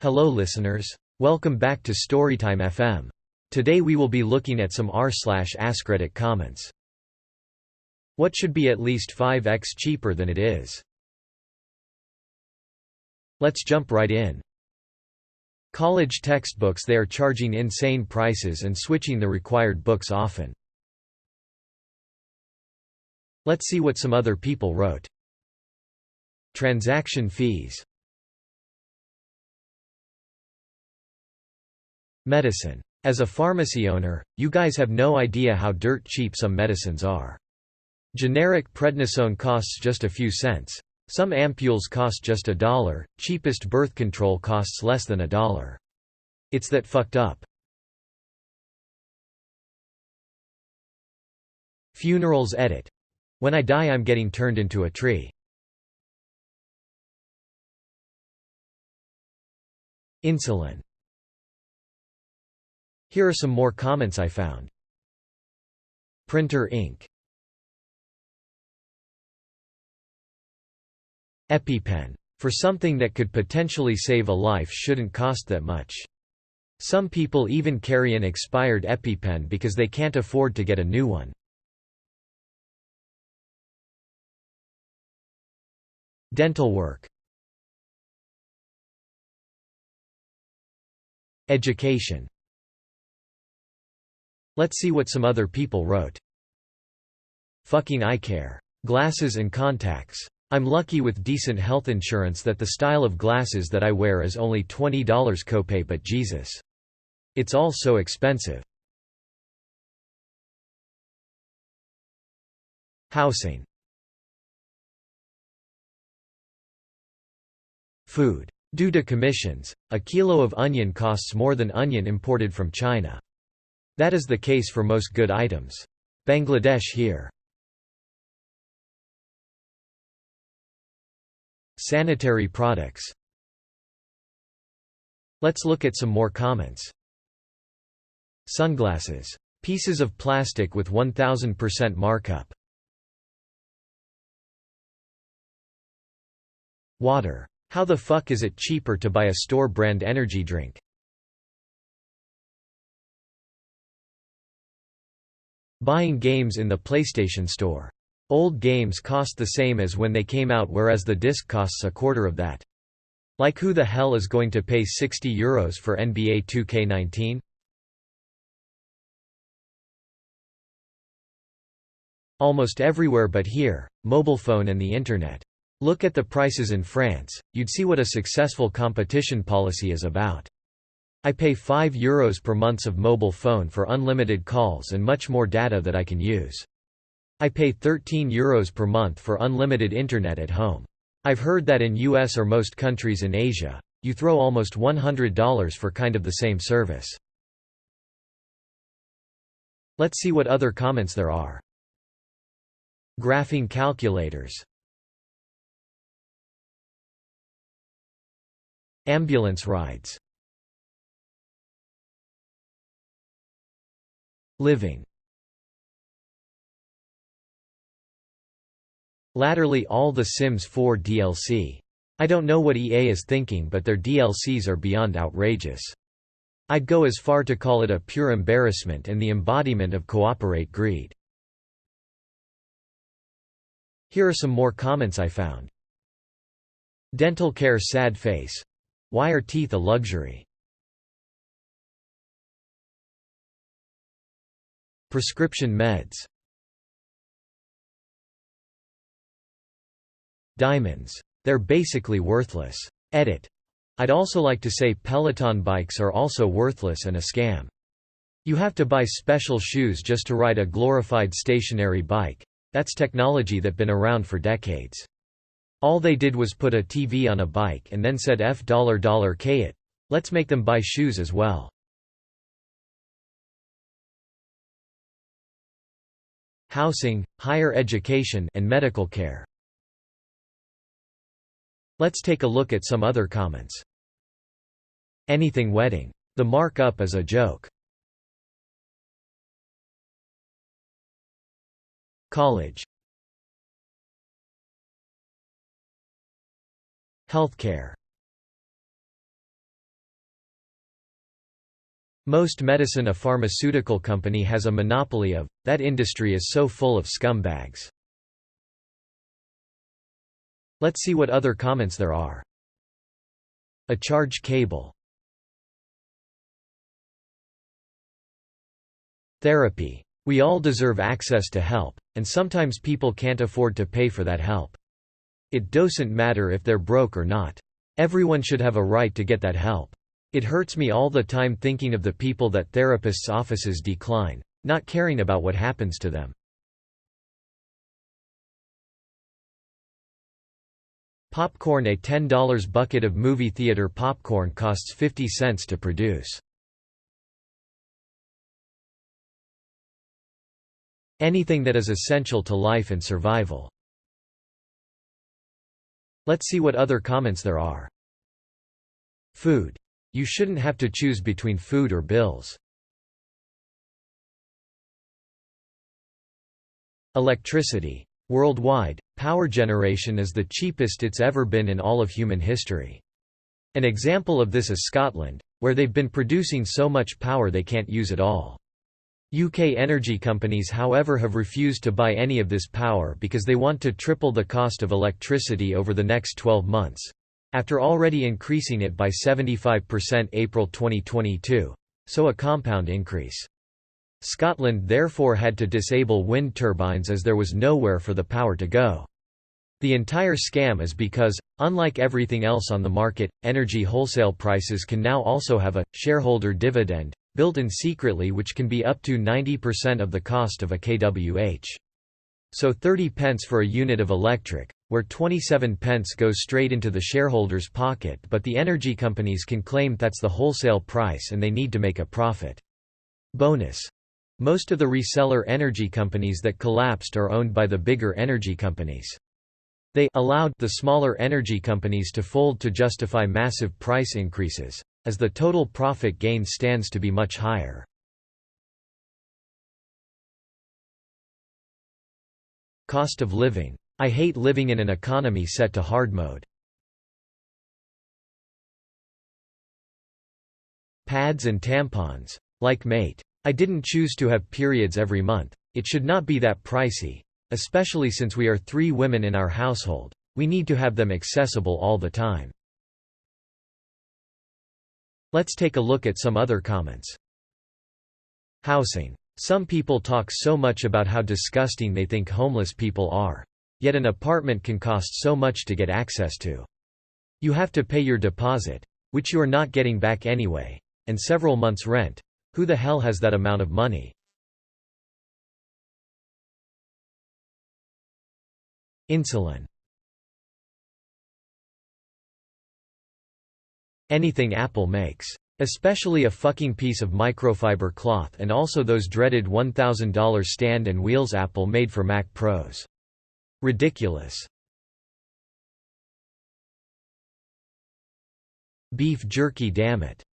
Hello listeners. Welcome back to Storytime FM. Today we will be looking at some r/AskReddit comments. What should be at least 5x cheaper than it is? Let's jump right in. College textbooks, they are charging insane prices and switching the required books often. Let's see what some other people wrote. Transaction fees. Medicine. As a pharmacy owner, you guys have no idea how dirt cheap some medicines are. Generic prednisone costs just a few cents. Some ampules cost just $1, cheapest birth control costs less than $1. It's that fucked up. Funerals edit. When I die I'm getting turned into a tree. Insulin. Here are some more comments I found. Printer ink. EpiPen. For something that could potentially save a life shouldn't cost that much. Some people even carry an expired EpiPen because they can't afford to get a new one. Dental work. Education. Let's see what some other people wrote. Fucking eye care. Glasses and contacts. I'm lucky with decent health insurance that the style of glasses that I wear is only $20 copay, but Jesus. It's all so expensive. Housing. Food. Due to commissions, a kilo of onion costs more than onion imported from China. That is the case for most good items. Bangladesh here. Sanitary products. Let's look at some more comments. Sunglasses. Pieces of plastic with 1000% markup. Water. How the fuck is it cheaper to buy a store brand energy drink? Buying games in the PlayStation Store. Old games cost the same as when they came out, whereas the disc costs a quarter of that. Like, who the hell is going to pay €60 for NBA 2K19? Almost everywhere but here, mobile phone and the internet. Look at the prices in France, you'd see what a successful competition policy is about. I pay €5 per month of mobile phone for unlimited calls and much more data that I can use. I pay €13 per month for unlimited internet at home. I've heard that in US or most countries in Asia, you throw almost $100 for kind of the same service. Let's see what other comments there are. Graphing calculators. Ambulance rides. Living. Latterly all the Sims 4 DLC. I don't know what EA is thinking, but their DLCs are beyond outrageous. I'd go as far to call it a pure embarrassment and the embodiment of cooperate greed. Here are some more comments I found. Dental care, sad face. Why are teeth a luxury? Prescription meds. Diamonds. They're basically worthless. Edit. I'd also like to say Peloton bikes are also worthless and a scam. You have to buy special shoes just to ride a glorified stationary bike. That's technology that's been around for decades. All they did was put a TV on a bike and then said $K it. Let's make them buy shoes as well. Housing, higher education, and medical care. Let's take a look at some other comments. Anything wedding. The markup is a joke. College. Healthcare. Most medicine a pharmaceutical company has a monopoly of, that industry is so full of scumbags. Let's see what other comments there are. A charge cable. Therapy. We all deserve access to help, and sometimes people can't afford to pay for that help. It doesn't matter if they're broke or not. Everyone should have a right to get that help. It hurts me all the time thinking of the people that therapists' offices decline, not caring about what happens to them. Popcorn. A $10 bucket of movie theater popcorn costs 50 cents to produce. Anything that is essential to life and survival. Let's see what other comments there are. Food. You shouldn't have to choose between food or bills. Electricity. Worldwide, power generation is the cheapest it's ever been in all of human history. An example of this is Scotland, where they've been producing so much power they can't use it all. UK energy companies however have refused to buy any of this power because they want to triple the cost of electricity over the next 12 months. After already increasing it by 75% April 2022. So a compound increase. Scotland therefore had to disable wind turbines as there was nowhere for the power to go. The entire scam is because, unlike everything else on the market, energy wholesale prices can now also have a shareholder dividend built in secretly, which can be up to 90% of the cost of a kWh. So 30 pence for a unit of electric, where 27 pence goes straight into the shareholder's pocket, but the energy companies can claim that's the wholesale price and they need to make a profit. Bonus. Most of the reseller energy companies that collapsed are owned by the bigger energy companies. They allowed the smaller energy companies to fold to justify massive price increases, as the total profit gain stands to be much higher. Cost of living. I hate living in an economy set to hard mode. Pads and tampons. Like mate. I didn't choose to have periods every month. It should not be that pricey. Especially since we are 3 women in our household. We need to have them accessible all the time. Let's take a look at some other comments. Housing. Some people talk so much about how disgusting they think homeless people are. Yet an apartment can cost so much to get access to. You have to pay your deposit, which you are not getting back anyway, and several months' rent. Who the hell has that amount of money? Insulin. Anything Apple makes. Especially a fucking piece of microfiber cloth, and also those dreaded $1,000 stand and wheels Apple made for Mac Pros. Ridiculous. Beef jerky, damn it.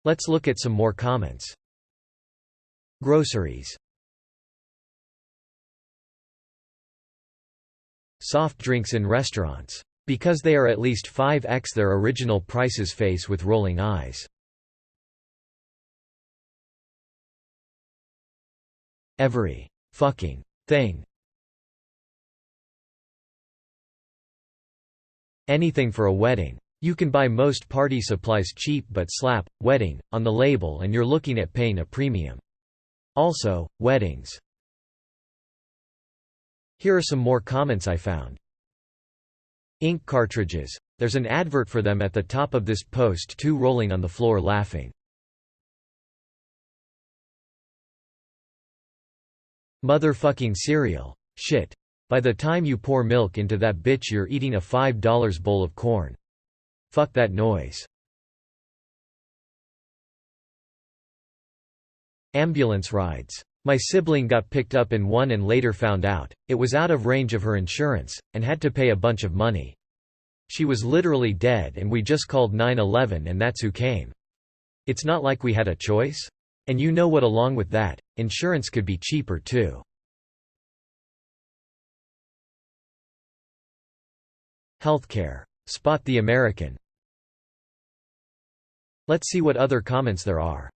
Let's look at some more comments. Groceries. Soft drinks in restaurants. Because they are at least 5x their original prices. Face with rolling eyes. Every fucking thing. Anything for a wedding. You can buy most party supplies cheap but slap wedding on the label and you're looking at paying a premium. Also, weddings. Here are some more comments I found. Ink cartridges. There's an advert for them at the top of this post. 2 rolling on the floor laughing. Motherfucking cereal. Shit. By the time you pour milk into that bitch you're eating a $5 bowl of corn. Fuck that noise. Ambulance rides. My sibling got picked up in one and later found out it was out of range of her insurance, and had to pay a bunch of money. She was literally dead and we just called 911 and that's who came. It's not like we had a choice. And you know what, along with that, insurance could be cheaper too. Healthcare. Spot the American. Let's see what other comments there are.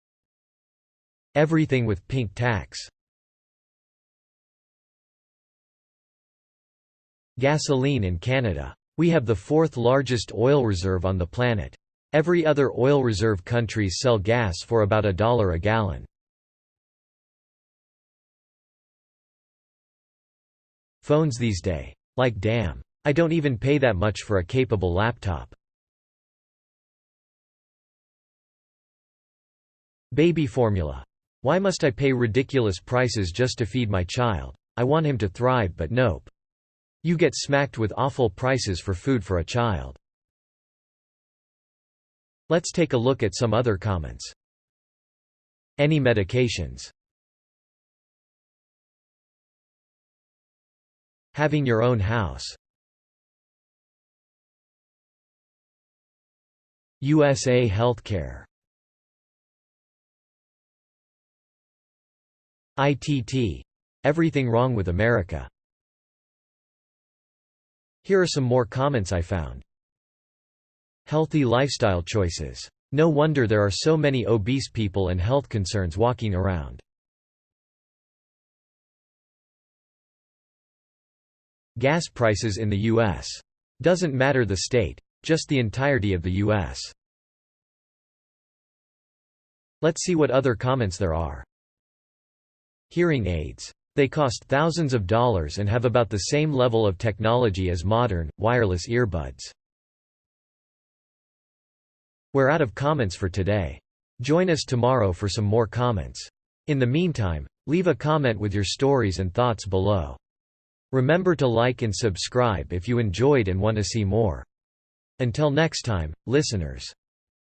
Everything with pink tax. Gasoline in Canada. We have the 4th largest oil reserve on the planet. Every other oil reserve countries sell gas for about $1 a gallon. Phones these days. Like damn. I don't even pay that much for a capable laptop. Baby formula. Why must I pay ridiculous prices just to feed my child? I want him to thrive, but nope. You get smacked with awful prices for food for a child. Let's take a look at some other comments. Any medications? Having your own house. USA Healthcare. ITT. Everything wrong with America. Here are some more comments I found. Healthy lifestyle choices. No wonder there are so many obese people and health concerns walking around. Gas prices in the U.S. Doesn't matter the state, just the entirety of the U.S. Let's see what other comments there are. Hearing aids. They cost thousands of dollars and have about the same level of technology as modern, wireless earbuds. We're out of comments for today. Join us tomorrow for some more comments. In the meantime, leave a comment with your stories and thoughts below. Remember to like and subscribe if you enjoyed and want to see more. Until next time, listeners.